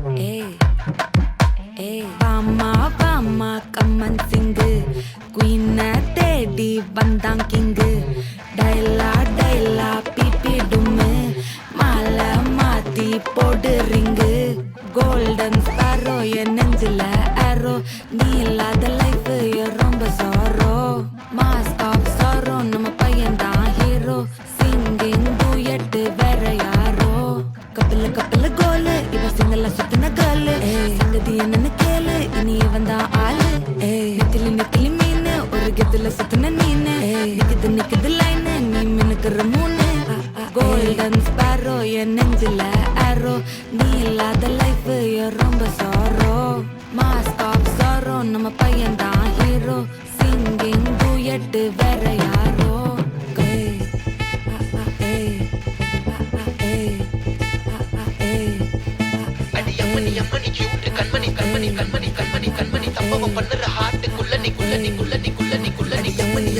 Hey, hey, Bama, Bama, come and sing. Queen Teddy, Bandang King. Daila, Daila, Pipi Dume. Mala, Mati, Pod Ring. Golden Sparrow, your Nangela Arrow. Neela, the life, your rumba sorrow. Mask of sorrow, Nama Payanda hero. Singing duet, Vera Yaro. Couple goal, iva singala suttana girl. Sangadi enna kele, ini vanda aalu. Nikili mean, oru gedula suttana neen. Nikidhu line, nee menukra moon. Golden sparrow, your nengila arrow. Neela the life, your rumba sorrow. Mask of sorrow, nama payanda hero. Singing duet, vera yaro. அம்மணி cute கண்மணி சம்பவம் பண்ணுற ஹார்ட்டுக்குள்ள நீ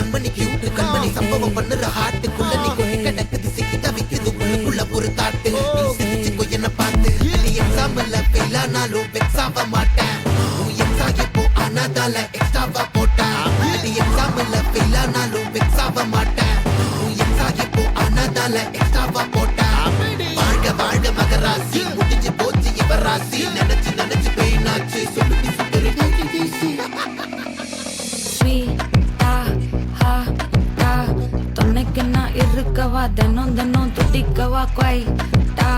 அம்மணி cute கண்மணி சம்பவம் பண்ணுற ஹார்ட்டுக்குள்ள நீ கொட்டி கிடக்குது சிக்கி தவிக்குது உள்ளுக்குள்ள ஒரு தாட்டு நீ சிரிச்சுக்கோ என்ன பார்த்து நீ எக்ஸாம்ல ஃபெயில் ஆனாலும் வெக்ஸ் ஆக மாட்டேன் உன் எக்ஸாம் இப்போ ஆனாதால எக்ஸ்ட்ராவா போட்டேன் நீ எக்ஸாம்ல ஃபெயில் ஆனாலும் வெக்ஸ் ஆக மாட்டேன் உன் எக்ஸாம் இப்போ ஆனாதால எக்ஸ்ட்ராவா போட்டேன் வாழ்க மகராசி முடிஞ்சு போச்சு இவராசி நினைச்சு பெயினாச்சு சொல்லுடி சுத்தரு தொன்னைக்கு நான் இருக்கவா தினம் துடிக்கவா குவைட்டா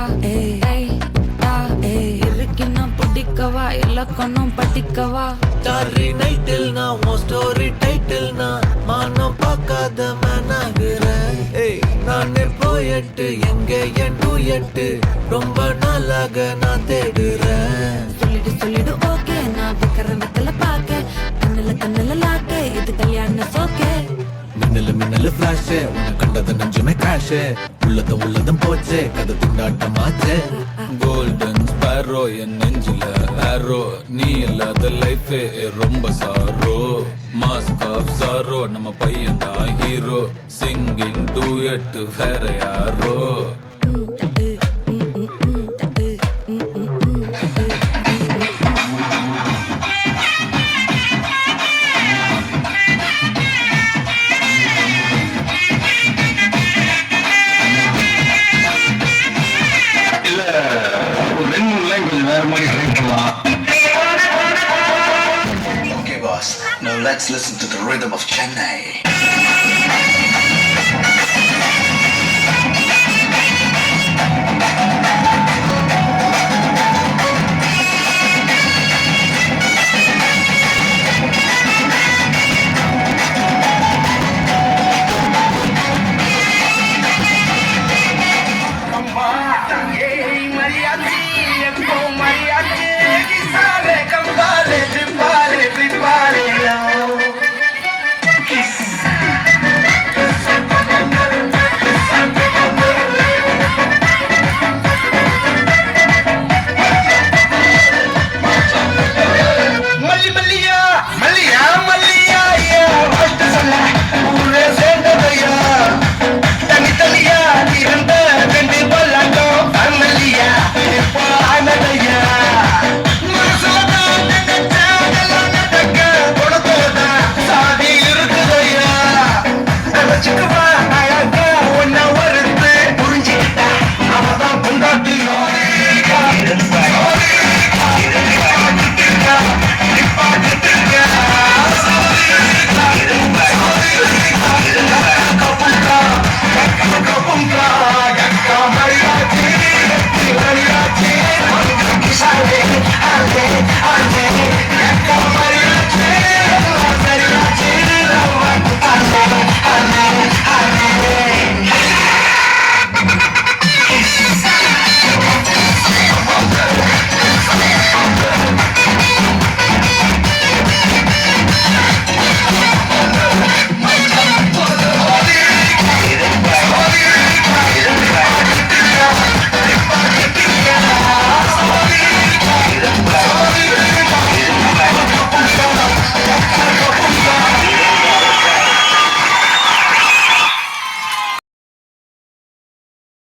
இருக்கினா பிடிக்கவா இலக்கணம் படிக்கவா ஸ்டாரி நைட்டில் நான் உன் ஸ்டோரி டைட்டில் நான் மானம் பார்க்காத மேனாகிறேன் நான் போயட்டு எங்க என் டூயட்டு ரொம்ப நாளாக நான் தேடுறேன் சொல்லிடு ஓகே நான் வைக்கல பாக்க கண்ணுல லாக்க இது கல்யாண சோக்கே மின்னலு ஃபிளாஷ் உன்னை கண்டது நெஞ்சுமே கிராஷ் உள்ளதும் போச்சே கதை திண்டாட்டமாச்சே கோல்டன் ஸ்பேரோ என் நெஞ்சில ஆரோ நீ இல்லாத லைஃபே ரொம்ப சாரோ மாஸ்க் ஆஃப் சாரோ நம்ம பையன் தான் ஹீரோ சிங்கிங் டூயட் வேற யாரோ Okay boss, now let's listen to the rhythm of Chennai.